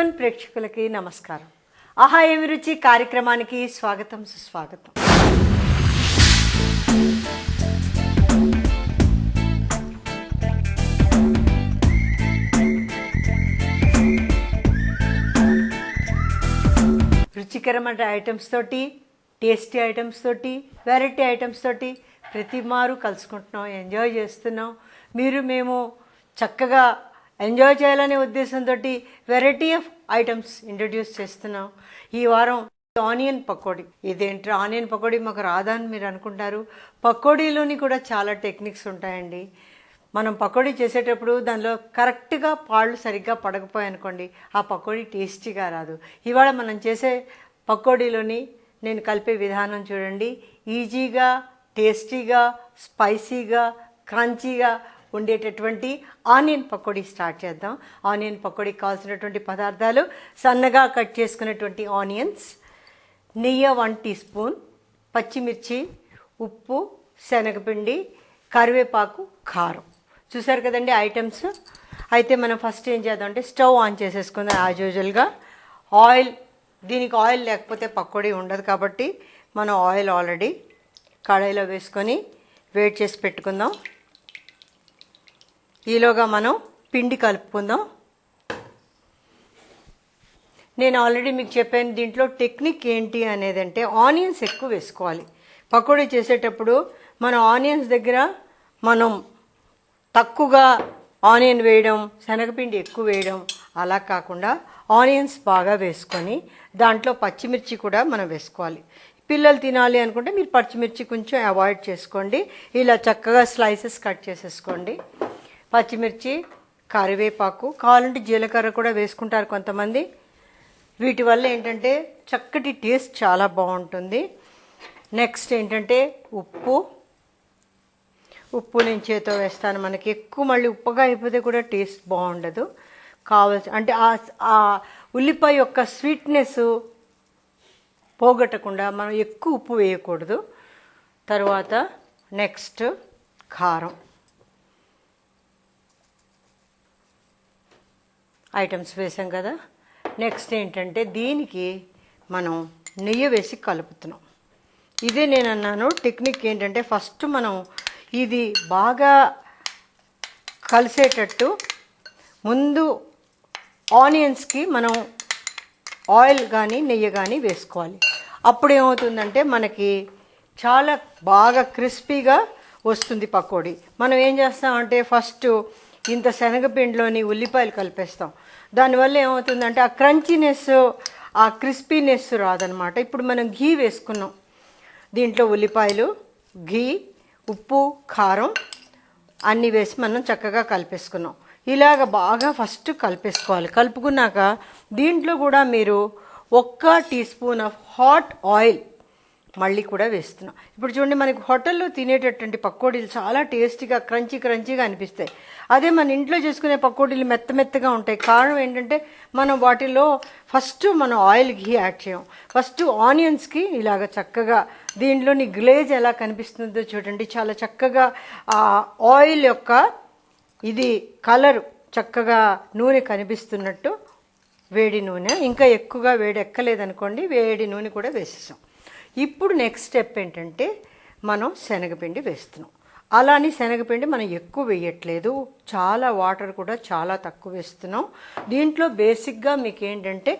A1 ప్రేక్షకులకి నమస్కారం. ఆహా ఏమి రుచి కార్యక్రమానికి స్వాగతం సుస్వాగతం. రుచికరమైన ఐటమ్స్ తోటి, టేస్టీ ఐటమ్స్ తోటి, వెరైటీ ఐటమ్స్ తోటి ప్రతి మారు కలుసుకుంటున్నాం, ఎంజాయ్ చేస్తున్నాం. మేము చక్కగా ఎంజాయ్ చేయాలనే ఉద్దేశంతో వెరైటీ ఆఫ్ ఐటమ్స్ ఇంట్రడ్యూస్ చేస్తున్నాం. ఈ వారం ఆనియన్ పకోడీ. ఇదేంటి ఆనియన్ పకోడీ మాకు రాదా అని మీరు అనుకుంటారు. పకోడీలోని కూడా చాలా టెక్నిక్స్ ఉంటాయండి. మనం పకోడీ చేసేటప్పుడు దానిలో కరెక్ట్గా పాళ్ళు సరిగ్గా పడకపోయాయనుకోండి, ఆ పకోడీ టేస్టీగా రాదు. ఇవాళ మనం చేసే పకోడీలోని నేను కలిపే విధానం చూడండి. ఈజీగా, టేస్టీగా, స్పైసీగా, క్రంచీగా ఉండేటటువంటి ఆనియన్ పకోడీ స్టార్ట్ చేద్దాం. ఆనియన్ పకోడీకి కావాల్సినటువంటి పదార్థాలు: సన్నగా కట్ చేసుకున్నటువంటి ఆనియన్స్, నెయ్యి 1 టీ స్పూన్, పచ్చిమిర్చి, ఉప్పు, శనగపిండి, కరివేపాకు, కారం. చూసారు కదండి ఐటమ్స్. అయితే మనం ఫస్ట్ ఏం చేద్దాం అంటే స్టవ్ ఆన్ చేసేసుకుందాం యాజ్ యూజువల్గా. ఆయిల్, దీనికి ఆయిల్ లేకపోతే పకోడీ ఉండదు కాబట్టి మనం ఆయిల్ ఆల్రెడీ కడాయిలో వేసుకొని వేడి చేసి పెట్టుకుందాం. ఈలోగా మనం పిండి కలుపుకుందాం. నేను ఆల్రెడీ మీకు చెప్పాను దీంట్లో టెక్నిక్ ఏంటి అనేది. అంటే ఆనియన్స్ ఎక్కువ వేసుకోవాలి. పకోడీ చేసేటప్పుడు మనం ఆనియన్స్ దగ్గర మనం తక్కువగా ఆనియన్ వేయడం, శనగపిండి ఎక్కువ వేయడం అలా కాకుండా ఆనియన్స్ బాగా వేసుకొని దాంట్లో పచ్చిమిర్చి కూడా మనం వేసుకోవాలి. పిల్లలు తినాలి అనుకుంటే మీరు పచ్చిమిర్చి కొంచెం అవాయిడ్ చేసుకోండి. ఇలా చక్కగా స్లైసెస్ కట్ చేసేసుకోండి. పచ్చిమిర్చి, కరివేపాకు, కావాలంటే జీలకర్ర కూడా వేసుకుంటారు కొంతమంది. వీటి వల్ల ఏంటంటే చక్కటి టేస్ట్ చాలా బాగుంటుంది. నెక్స్ట్ ఏంటంటే ఉప్పు నేను చేతితో వేస్తాను. మనకి ఎక్కువ మళ్ళీ ఉప్పుగా అయిపోతే కూడా టేస్ట్ బాగుండదు. కావాల్సి అంటే ఆ ఉల్లిపాయ యొక్క స్వీట్నెస్ పోగొట్టకుండా మనం ఎక్కువ ఉప్పు వేయకూడదు. తర్వాత నెక్స్ట్ కారం ఐటమ్స్ వేసాం కదా. నెక్స్ట్ ఏంటంటే దీనికి మనం నెయ్యి వేసి కలుపుతున్నాం. ఇదే నేను అన్నాను టెక్నిక్ ఏంటంటే ఫస్ట్ మనం ఇది బాగా కలిసేటట్టు ముందు ఆనియన్స్కి మనం ఆయిల్ కానీ నెయ్యి కానీ వేసుకోవాలి. అప్పుడు ఏమవుతుందంటే మనకి చాలా బాగా క్రిస్పీగా వస్తుంది పకోడీ. మనం ఏం చేస్తామంటే ఫస్ట్ ఇంత శనగపిండిలోని ఉల్లిపాయలు కలిపేస్తాం. దానివల్ల ఏమవుతుందంటే ఆ క్రంచీనెస్, ఆ క్రిస్పీనెస్ రాదనమాట. ఇప్పుడు మనం ఘీ వేసుకున్నాం. దీంట్లో ఉల్లిపాయలు, ఘీ, ఉప్పు, కారం అన్నీ వేసి మనం చక్కగా కలిపేసుకున్నాం. ఇలాగ బాగా ఫస్ట్ కలిపేసుకోవాలి. కలుపుకున్నాక దీంట్లో కూడా మీరు 1 teaspoon of hot oil మళ్ళీ కూడా వేస్తున్నాం. ఇప్పుడు చూడండి, మనకి హోటల్లో తినేటటువంటి పకోడీలు చాలా టేస్టీగా క్రంచీగా అనిపిస్తాయి. అదే మన ఇంట్లో చేసుకునే పకోడీలు మెత్తగా ఉంటాయి. కారణం ఏంటంటే మనం వాటిలో ఫస్ట్ మనం ఆయిల్, ఘీ యాడ్ చేయం. ఫస్ట్ ఆనియన్స్కి ఇలాగ చక్కగా దీంట్లోని గ్లేజ్ ఎలా కనిపిస్తుందో చూడండి. చాలా చక్కగా ఆ ఆయిల్ యొక్క ఇది కలర్ చక్కగా నూనె కనిపిస్తున్నట్టు. వేడి నూనె, ఇంకా ఎక్కువగా వేడి ఎక్కలేదనుకోండి, వేడి నూనె కూడా వేసేసాం. ఇప్పుడు నెక్స్ట్ స్టెప్ ఏంటంటే మనం శనగపిండి వేస్తున్నాం. అలాని శనగపిండి మనం ఎక్కువ వేయట్లేదు, చాలా వాటర్ కూడా చాలా తక్కువ వేస్తున్నాం. దీంట్లో బేసిక్గా మీకు ఏంటంటే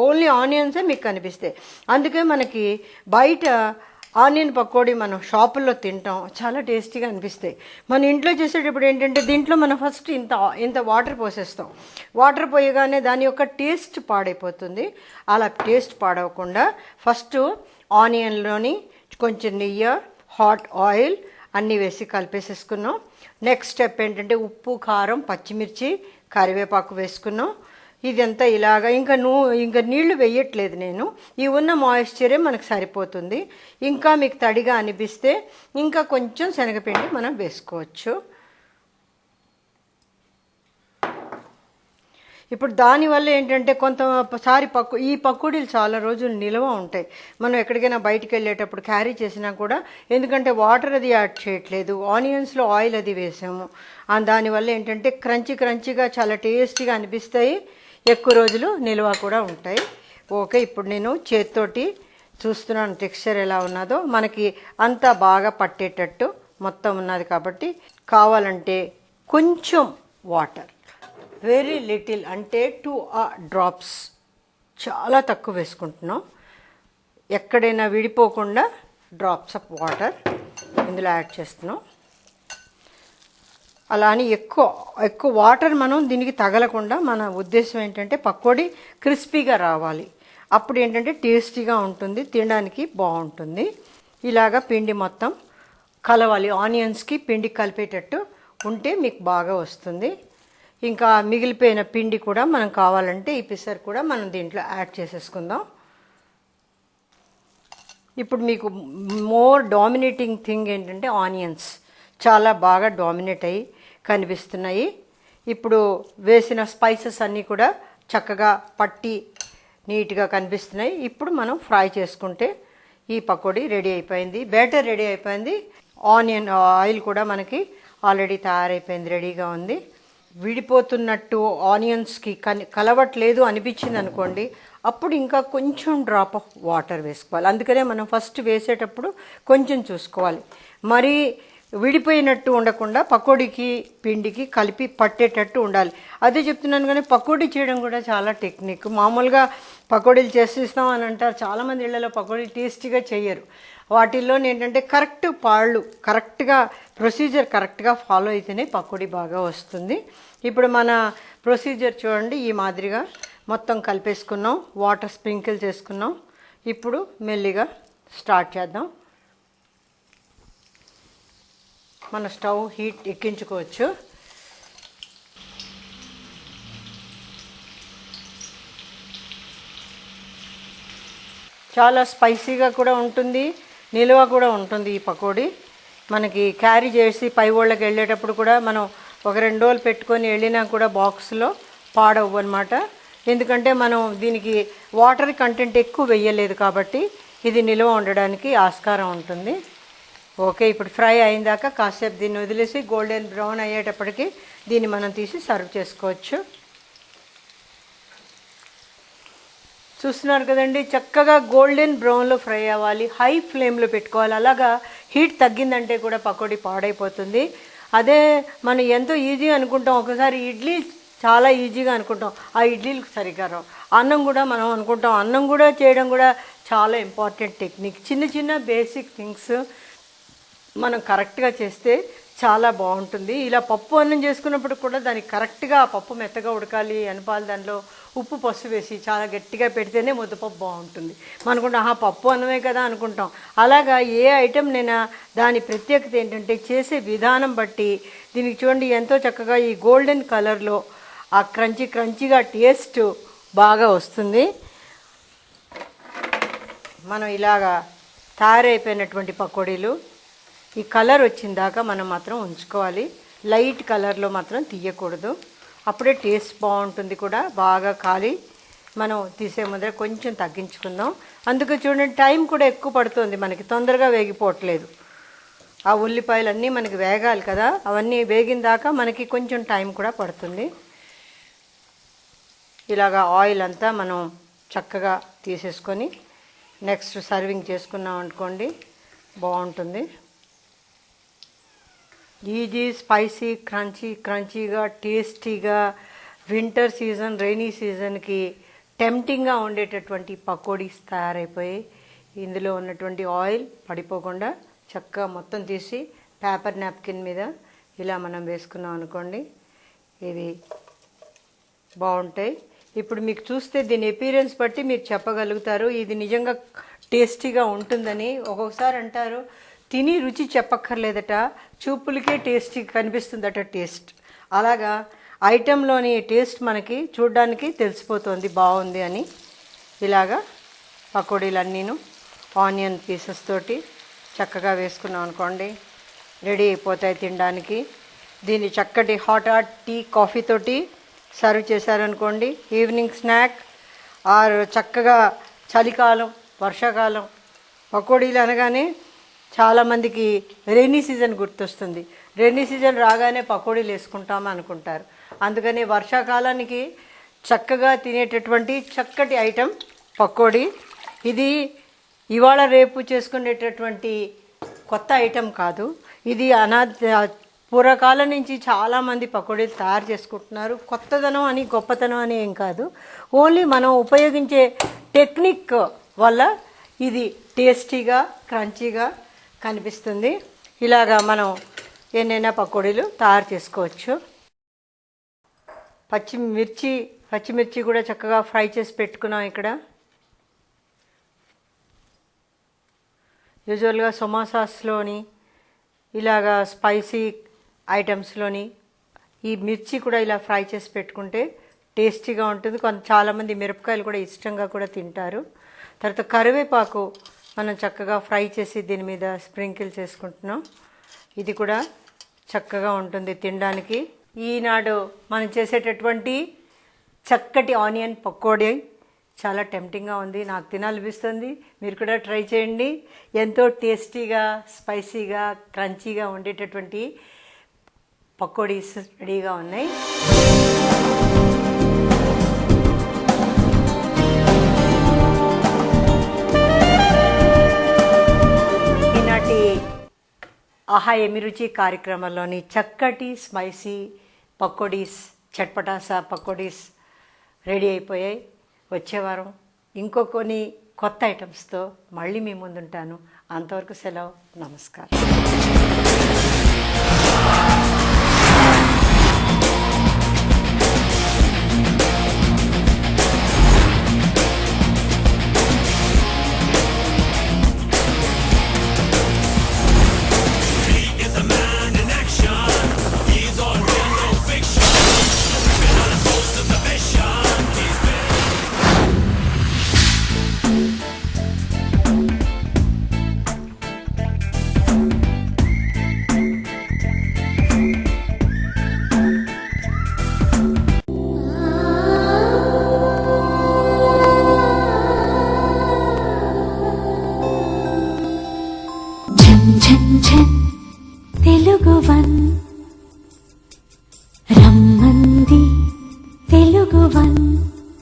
ఓన్లీ ఆనియన్సే మీకు కనిపిస్తాయి. అందుకే మనకి బయట ఆనియన్ పకోడీ మనం షాపుల్లో తింటాం, చాలా టేస్టీగా అనిపిస్తాయి. మన ఇంట్లో చేసేటప్పుడు ఏంటంటే దీంట్లో మనం ఫస్ట్ ఇంత వాటర్ పోసేస్తాం. వాటర్ పోయగానే దాని యొక్క టేస్ట్ పాడైపోతుంది. అలా టేస్ట్ పాడవకుండా ఫస్ట్ ఆనియన్లోని కొంచెం నెయ్యి, హాట్ ఆయిల్ అన్నీ వేసి కలిపేసేసుకున్నాం. నెక్స్ట్ స్టెప్ ఏంటంటే ఉప్పు, కారం, పచ్చిమిర్చి, కరివేపాకు వేసుకున్నాం. ఇదంతా ఇలాగా ఇంకా నీళ్లు వేయట్లేదు నేను. ఈ ఉన్న మాయిశ్చరే మనకు సరిపోతుంది. ఇంకా మీకు తడిగా అనిపిస్తే ఇంకా కొంచెం శనగపిండి మనం వేసుకోవచ్చు. ఇప్పుడు దానివల్ల ఏంటంటే కొంతసారి ఈ పకోడీలు చాలా రోజులు నిల్వ ఉంటాయి. మనం ఎక్కడికైనా బయటికి వెళ్ళేటప్పుడు క్యారీ చేసినా కూడా, ఎందుకంటే వాటర్ అది యాడ్ చేయట్లేదు, ఆనియన్స్లో ఆయిల్ అది వేసాము. దానివల్ల ఏంటంటే క్రంచీగా చాలా టేస్టీగా అనిపిస్తాయి. ఎక్కువ రోజులు నిల్వ కూడా ఉంటాయి. ఓకే, ఇప్పుడు నేను చేతితోటి చూస్తున్నాను టెక్స్చర్ ఎలా ఉన్నదో. మనకి అంతా బాగా పట్టేటట్టు మొత్తం ఉన్నది కాబట్టి కావాలంటే కొంచెం వాటర్, వెరీ లిటిల్, అంటే 2 డ్రాప్స్, చాలా తక్కువ వేసుకుంటున్నాం. ఎక్కడైనా విడిపోకుండా డ్రాప్స్ ఆఫ్ వాటర్ ఇందులో యాడ్ చేస్తున్నాం. అలా అని ఎక్కువ వాటర్ మనం దీనికి తగలకుండా, మన ఉద్దేశం ఏంటంటే పకోడీ క్రిస్పీగా రావాలి. అప్పుడు ఏంటంటే టేస్టీగా ఉంటుంది, తినడానికి బాగుంటుంది. ఇలాగా పిండి మొత్తం కలవాలి, ఆనియన్స్కి పిండి కలిపేటట్టు ఉంటే మీకు బాగా వస్తుంది. ఇంకా మిగిలిపోయిన పిండి కూడా మనం కావాలంటే ఈ పిసర్ కూడా మనం దీంట్లో యాడ్ చేసేసుకుందాం. ఇప్పుడు మీకు మోర్ డామినేటింగ్ థింగ్ ఏంటంటే ఆనియన్స్ చాలా బాగా డామినేట్ అయ్యి కనిపిస్తున్నాయి. ఇప్పుడు వేసిన స్పైసెస్ అన్నీ కూడా చక్కగా పట్టి నీట్గా కనిపిస్తున్నాయి. ఇప్పుడు మనం ఫ్రై చేసుకుంటే ఈ పకోడీ రెడీ అయిపోయింది, బ్యాటర్ రెడీ అయిపోయింది. ఆయిల్ కూడా మనకి ఆల్రెడీ తయారైపోయింది, రెడీగా ఉంది. విడిపోతున్నట్టు ఆనియన్స్కి కలవట్లేదు అనిపించింది అనుకోండి, అప్పుడు ఇంకా కొంచెం డ్రాప్ ఆఫ్ వాటర్ వేసుకోవాలి. అందుకనే మనం ఫస్ట్ వేసేటప్పుడు కొంచెం చూసుకోవాలి, మరీ విడిపోయినట్టు ఉండకుండా పకోడీకి పిండికి కలిపి పట్టేటట్టు ఉండాలి. అదే చెప్తున్నాను. కానీ పకోడీ చేయడం కూడా చాలా టెక్నిక్. మామూలుగా పకోడీలు చేసిస్తాం అని అంటారు, చాలామంది ఇళ్లలో పకోడీలు టేస్టీగా చేయరు. వాటిల్లో ఏంటంటే కరెక్ట్గా ప్రొసీజర్ కరెక్ట్గా ఫాలో అయితేనే పకోడీ బాగా వస్తుంది. ఇప్పుడు మన ప్రొసీజర్ చూడండి, ఈ మాదిరిగా మొత్తం కలిపేసుకున్నాం, వాటర్ స్ప్రింకిల్ చేసుకున్నాం. ఇప్పుడు మెల్లిగా స్టార్ట్ చేద్దాం. మన స్టవ్ హీట్ ఎక్కించుకోవచ్చు. చాలా స్పైసీగా కూడా ఉంటుంది, నిల్వ కూడా ఉంటుంది ఈ పకోడీ. మనకి క్యారీ చేసి పై వాళ్ళకి వెళ్ళేటప్పుడు కూడా మనం ఒక 2 రోజులు పెట్టుకొని వెళ్ళినా కూడా బాక్స్లో పాడవు అనమాట. ఎందుకంటే మనం దీనికి వాటర్ కంటెంట్ ఎక్కువ వేయలేదు కాబట్టి ఇది నిల్వ ఉండడానికి ఆస్కారం ఉంటుంది. ఓకే, ఇప్పుడు ఫ్రై అయిందాక కాసేపు దీన్ని వదిలేసి గోల్డెన్ బ్రౌన్ అయ్యేటప్పటికి దీన్ని మనం తీసి సర్వ్ చేసుకోవచ్చు. చూస్తున్నారు కదండి, చక్కగా గోల్డెన్ బ్రౌన్లో ఫ్రై అవ్వాలి, హై ఫ్లేమ్లో పెట్టుకోవాలి. అలాగా హీట్ తగ్గిందంటే కూడా పకోడీ పాడైపోతుంది. అదే మనం ఎంతో ఈజీ అనుకుంటాం, ఒకసారి ఇడ్లీ చాలా ఈజీగా అనుకుంటాం, ఆ ఇడ్లీలకు సరిగ్గా రావు. అన్నం కూడా మనం అనుకుంటాం, అన్నం కూడా చేయడం కూడా చాలా ఇంపార్టెంట్ టెక్నిక్. చిన్న చిన్న బేసిక్ థింగ్స్ మనం కరెక్ట్గా చేస్తే చాలా బాగుంటుంది. ఇలా పప్పు అన్నం చేసుకున్నప్పుడు కూడా దానికి కరెక్ట్గా ఆ పప్పు మెత్తగా ఉడకాలి, అనపాలి, దానిలో ఉప్పు పసుపు వేసి చాలా గట్టిగా పెడితేనే ముద్దపప్పు బాగుంటుంది. మనకుంటే పప్పు అన్నమే కదా అనుకుంటాం. అలాగా ఏ ఐటెంనైనా దాని ప్రత్యేకత ఏంటంటే చేసే విధానం బట్టి. దీనికి చూడండి ఎంతో చక్కగా ఈ గోల్డెన్ కలర్లో ఆ క్రంచీగా టేస్ట్ బాగా వస్తుంది. మనం ఇలాగా తయారైపోయినటువంటి పకోడీలు ఈ కలర్ వచ్చిందాకా మనం మాత్రం ఉంచుకోవాలి, లైట్ కలర్లో మాత్రం తీయకూడదు, అప్పుడే టేస్ట్ బాగుంటుంది. కూడా బాగా కాలి మనం తీసే ముందర కొంచెం తగ్గించుకుందాం. అందుకే చూడండి టైం కూడా ఎక్కువ పడుతుంది, మనకి తొందరగా వేగిపోవట్లేదు. ఆ ఉల్లిపాయలు అన్నీ మనకి వేగాలి కదా, అవన్నీ వేగిన దాకా మనకి కొంచెం టైం కూడా పడుతుంది. ఇలాగా ఆయిల్ అంతా మనం చక్కగా తీసేసుకొని నెక్స్ట్ సర్వింగ్ చేసుకున్నాం అనుకోండి, బాగుంటుంది. ఈజీ, స్పైసీ, క్రంచీగా, టేస్టీగా, వింటర్ సీజన్, రైనీ సీజన్కి టెంప్టింగ్గా ఉండేటటువంటి పకోడీస్ తయారైపోయి, ఇందులో ఉన్నటువంటి ఆయిల్ పడిపోకుండా చక్కగా మొత్తం తీసి పేపర్ నాప్కిన్ మీద ఇలా మనం వేసుకున్నాం అనుకోండి, ఇవి బాగుంటాయి. ఇప్పుడు మీకు చూస్తే దీని అపీరెన్స్ బట్టి మీరు చెప్పగలుగుతారు ఇది నిజంగా టేస్టీగా ఉంటుందని. ఒక్కొక్కసారి అంటారు తిని రుచి చెప్పక్కర్లేదట, చూపులకే టేస్టీ కనిపిస్తుందట టేస్ట్. అలాగా ఐటెంలోని టేస్ట్ మనకి చూడ్డానికి తెలిసిపోతుంది బాగుంది అని. ఇలాగా పకోడీలన్నీను ఆనియన్ పీసెస్ తోటి చక్కగా వేసుకున్నాం అనుకోండి, రెడీ అయిపోతాయి తినడానికి. దీన్ని చక్కటి హాట్ టీ, కాఫీ తోటి సర్వ్ చేశారనుకోండి, ఈవినింగ్ స్నాక్. ఆర్ చక్కగా చలికాలం, వర్షాకాలం పకోడీలు అనగానే చాలామందికి రైనీ సీజన్ గుర్తొస్తుంది. రైనీ సీజన్ రాగానే పకోడీలు వేసుకుంటామని అనుకుంటారు. అందుకని వర్షాకాలానికి చక్కగా తినేటటువంటి చక్కటి ఐటెం పకోడీ. ఇది ఇవాళ రేపు చేసుకునేటటువంటి కొత్త ఐటెం కాదు. ఇది పూర్వకాలం నుంచి చాలామంది పకోడీలు తయారు చేసుకుంటున్నారు. కొత్తదనం అని గొప్పతనం అని ఏం కాదు, ఓన్లీ మనం ఉపయోగించే టెక్నిక్ వల్ల ఇది టేస్టీగా క్రంచీగా కనిపిస్తుంది. ఇలాగా మనం ఎన్నైనా పకోడీలు తయారు చేసుకోవచ్చు. పచ్చిమిర్చి కూడా చక్కగా ఫ్రై చేసి పెట్టుకున్నాం. ఇక్కడ యూజువల్గా సమోసాస్లోని ఇలాగా స్పైసీ ఐటమ్స్లోని ఈ మిర్చి కూడా ఇలా ఫ్రై చేసి పెట్టుకుంటే టేస్టీగా ఉంటుంది. చాలామంది మిరపకాయలు కూడా ఇష్టంగా కూడా తింటారు. తర్వాత కరివేపాకు మనం చక్కగా ఫ్రై చేసి దీని మీద స్ప్రింకిల్ చేసుకుంటున్నాం. ఇది కూడా చక్కగా ఉంటుంది తినడానికి. ఈనాడు మనం చేసేటటువంటి చక్కటి ఆనియన్ పకోడీ చాలా టెంప్టింగ్గా ఉంది, నాకు తినాలనిపిస్తుంది. మీరు కూడా ట్రై చేయండి. ఎంతో టేస్టీగా స్పైసీగా క్రంచీగా ఉండేటటువంటి పకోడీస్ రెడీగా ఉన్నాయి. ఈనాటి ఆహా ఏమి రుచి కార్యక్రమంలోని చక్కటి స్పైసీ పకోడీస్, చట్పటాసా పకోడీస్ రెడీ అయిపోయాయి. వచ్చే వారం కొన్ని కొత్త ఐటమ్స్తో మళ్ళీ మీ ముందుంటాను. అంతవరకు సెలవు. నమస్కారం.